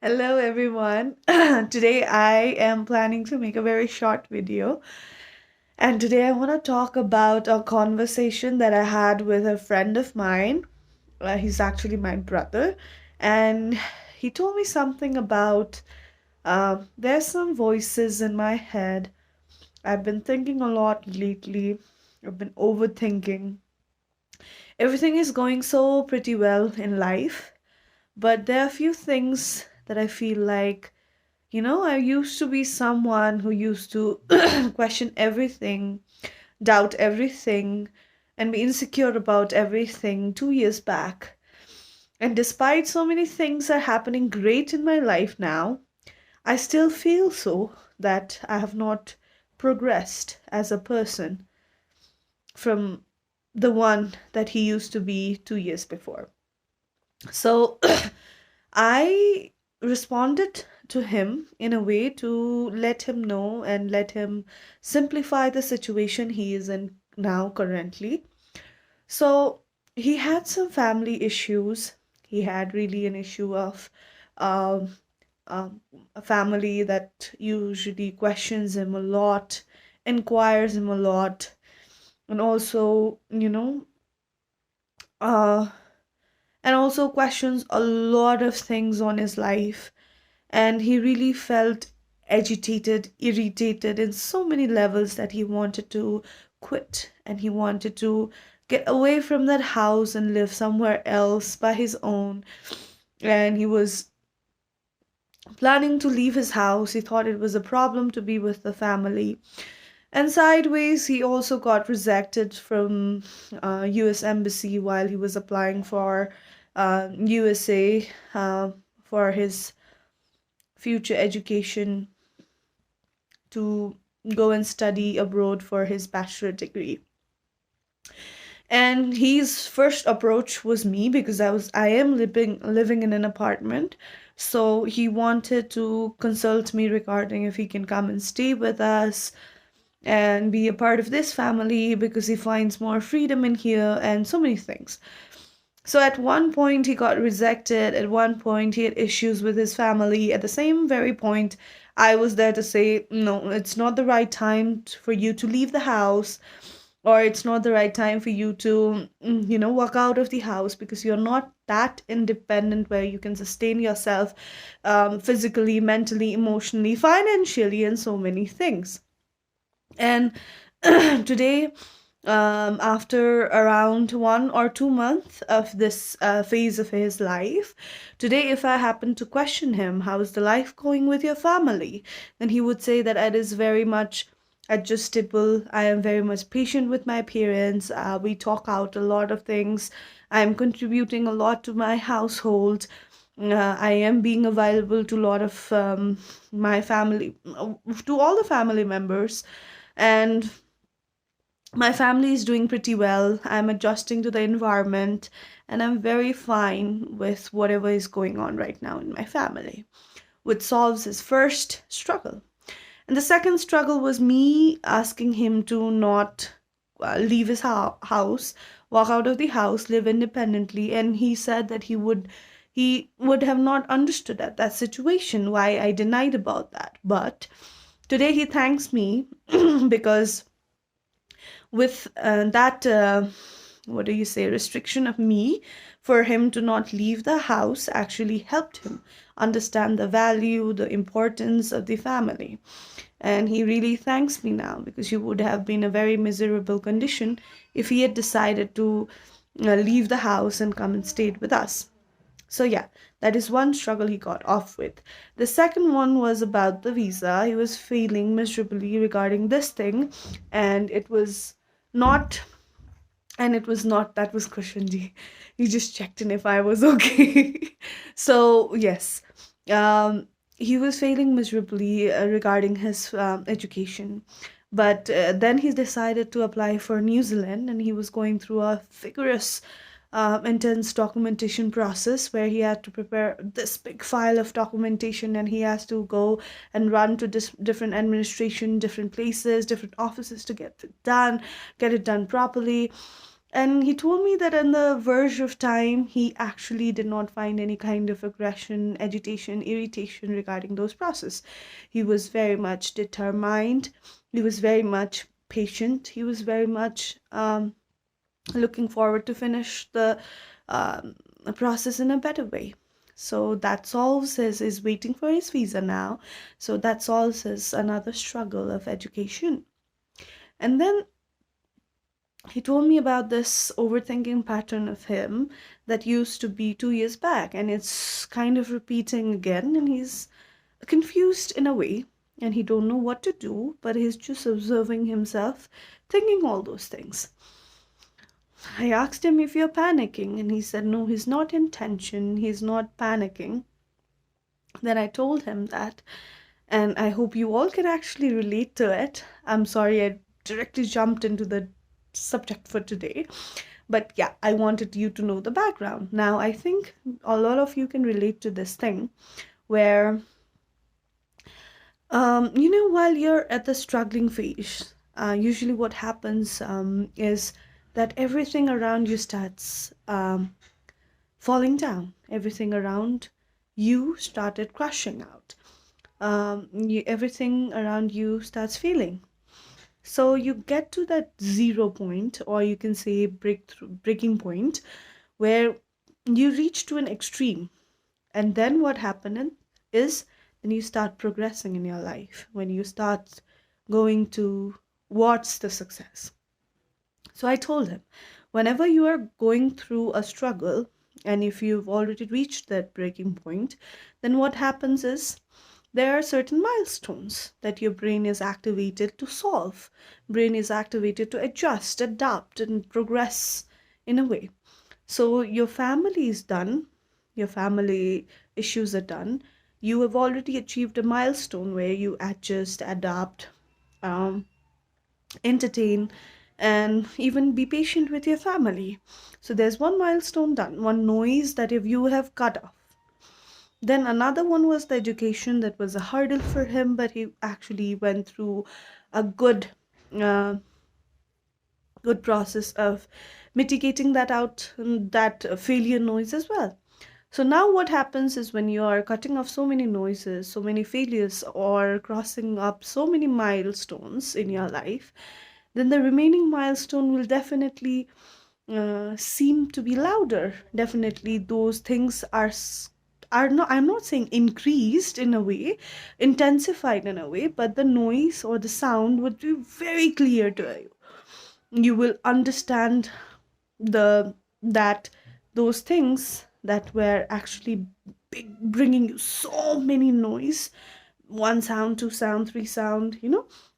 Hello, everyone. Today I am planning to make a very short video. And today I want to talk about a conversation that I had with a friend of mine. He's actually my brother. And he told me something about there's some voices in my head. I've been thinking a lot lately. I've been overthinking. Everything is going so pretty well in life, but there are a few things that I feel like I used to be someone who used to question everything, doubt everything, and be insecure about everything 2 years back. And despite so many things are happening great in my life now, I still feel so that I have not progressed as a person from the one that he used to be 2 years before. So I responded to him in a way to let him know and let him simplify the situation he is in now currently. So he had some family issues. He had really an issue of um, a family that usually questions him a lot, inquires him a lot, and also, uh, and also questions a lot of things on his life. And he really felt agitated, irritated in so many levels that he wanted to quit and he wanted to get away from that house and live somewhere else by his own. And he was planning to leave his house. He thought it was a problem to be with the family. And sideways, he also got rejected from US Embassy while he was applying for USA for his future education to go and study abroad for his bachelor degree. And his first approach was me because I am living in an apartment. So he wanted to consult me regarding if he can come and stay with us and be a part of this family because he finds more freedom in here and so many things. So at one point he got rejected, at one point he had issues with his family. At the same very point, I was there to say, no, it's not the right time for you to leave the house, or it's not the right time for you to, walk out of the house because you're not that independent where you can sustain yourself physically, mentally, emotionally, financially, and so many things. And today, after around 1 or 2 months of this phase of his life, today, if I happen to question him, how is the life going with your family? Then he would say that it is very much adjustable. I am very much patient with my parents. We talk out a lot of things. I am contributing a lot to my household. I am being available to a lot of my family, to all the family members, and my family is doing pretty well. I'm adjusting to the environment and I'm very fine with whatever is going on right now in my family, which solves his first struggle. And the second struggle was me asking him to not leave his house, walk out of the house, live independently. And he said that he would have not understood that situation why I denied about that. But today he thanks me because with that what do you say restriction of me, for him to not leave the house actually helped him understand the value, the importance of the family. And he really thanks me now because he would have been a very miserable condition if he had decided to leave the house and come and stayed with us. So yeah, that is one struggle he got off with. The second one was about the visa. He was failing miserably regarding this thing, and not it was not that was Krishanji. He just checked in if I was okay. So yes, he was failing miserably regarding his education. But then he decided to apply for New Zealand, and he was going through a vigorous, intense documentation process where he had to prepare this big file of documentation, and he has to go and run to different administration, different places, different offices to get it done properly. And he told me that on the verge of time, he actually did not find any kind of aggression, agitation, irritation regarding those process. He was very much determined. He was very much patient. He was very much looking forward to finish the um, process in a better way. So that solves his is waiting for his visa now. So that solves his another struggle of education. And then he told me about this overthinking pattern of him that used to be 2 years back, and it's kind of repeating again, and he's confused in a way, and he don't know what to do, but he's just observing himself thinking all those things. I asked him if you're panicking, and he said no, he's not in tension, he's not panicking. Then I told him that, and I hope you all can actually relate to it. I'm sorry I directly jumped into the subject for today, but yeah, I wanted you to know the background. Now, I think a lot of you can relate to this thing where, while you're at the struggling phase, usually what happens is that everything around you starts falling down. Everything around you started crashing out. Everything around you starts failing. So you get to that zero point, or you can say breaking point, where you reach to an extreme. And then what happened is then you start progressing in your life, when you start going towards the success. So I told him, whenever you are going through a struggle, and if you've already reached that breaking point, then what happens is there are certain milestones that your brain is activated to solve. Brain is activated to adjust, adapt, and progress in a way. So your family is done, your family issues are done. You have already achieved a milestone where you adjust, adapt, um, entertain, and even be patient with your family. So there's one milestone done, one noise that if you have cut off. Then another one was the education that was a hurdle for him, but he actually went through a uh, good process of mitigating that out, that failure noise as well. So now what happens is when you are cutting off so many noises, so many failures, or crossing up so many milestones in your life, then the remaining milestone will definitely seem to be louder. Definitely, those things are not. I'm not saying increased in a way, intensified in a way, but the noise or the sound would be very clear to you. You will understand the that those things that were actually bringing you so many noise, one sound, two sound, three sound,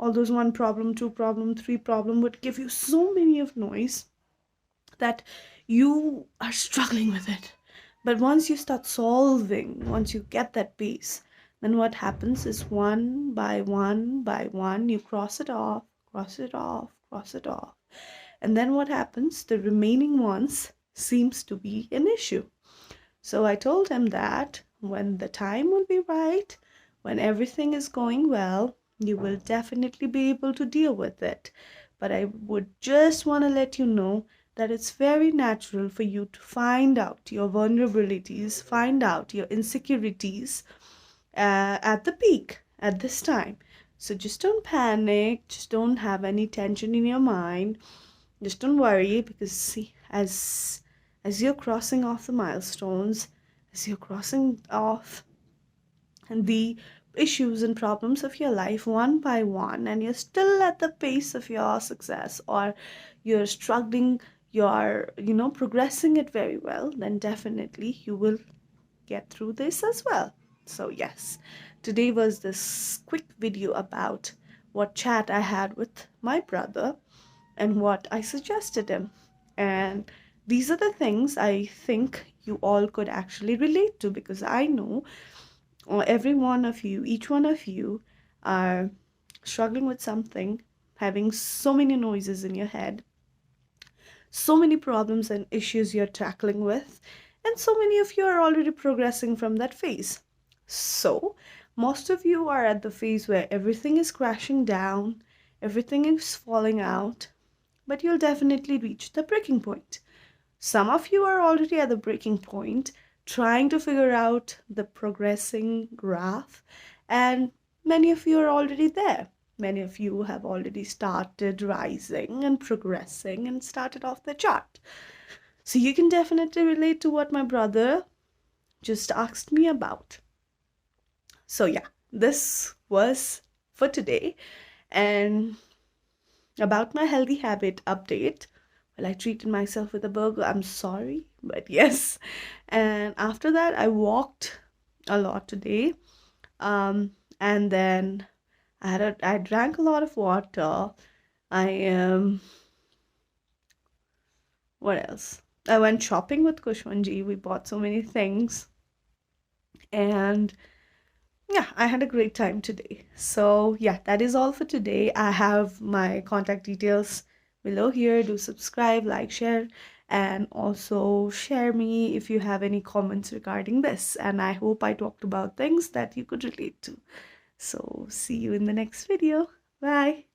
all those one problem, two problem, three problem would give you so many of noise that you are struggling with it. But once you start solving, once you get that piece, then what happens is one by one by one, you cross it off, cross it off, cross it off. And then what happens? The remaining ones seems to be an issue. So I told him that when the time will be right, when everything is going well, you will definitely be able to deal with it. But I would just want to let you know that it's very natural for you to find out your vulnerabilities, find out your insecurities at the peak at this time. So just don't panic, just don't have any tension in your mind, just don't worry, because see, as you're crossing off the milestones, as you're crossing off the issues and problems of your life one by one, and you're still at the pace of your success, or you're struggling, you're progressing it very well, then definitely you will get through this as well. So yes, today was this quick video about what chat I had with my brother and what I suggested him. And these are the things I think you all could actually relate to, because I know every one of you, each one of you, are struggling with something, having so many noises in your head, so many problems and issues you're tackling with, and so many of you are already progressing from that phase. So, most of you are at the phase where everything is crashing down, everything is falling out, but you'll definitely reach the breaking point. Some of you are already at the breaking point, trying to figure out the progressing graph, and many of you are already there. Many of you have already started rising and progressing and started off the chart. So you can definitely relate to what my brother just asked me about. So, yeah, this was for today. And about my healthy habit update, well, I treated myself with a burger. I'm sorry, but yes. And after that, I walked a lot today. And then I drank a lot of water. I What else? I went shopping with Kushmanji. We bought so many things, and yeah, I had a great time today. So, yeah, that is all for today. I have my contact details below here. Do subscribe, like, share, and also share me if you have any comments regarding this. And I hope I talked about things that you could relate to. So, see you in the next video. Bye.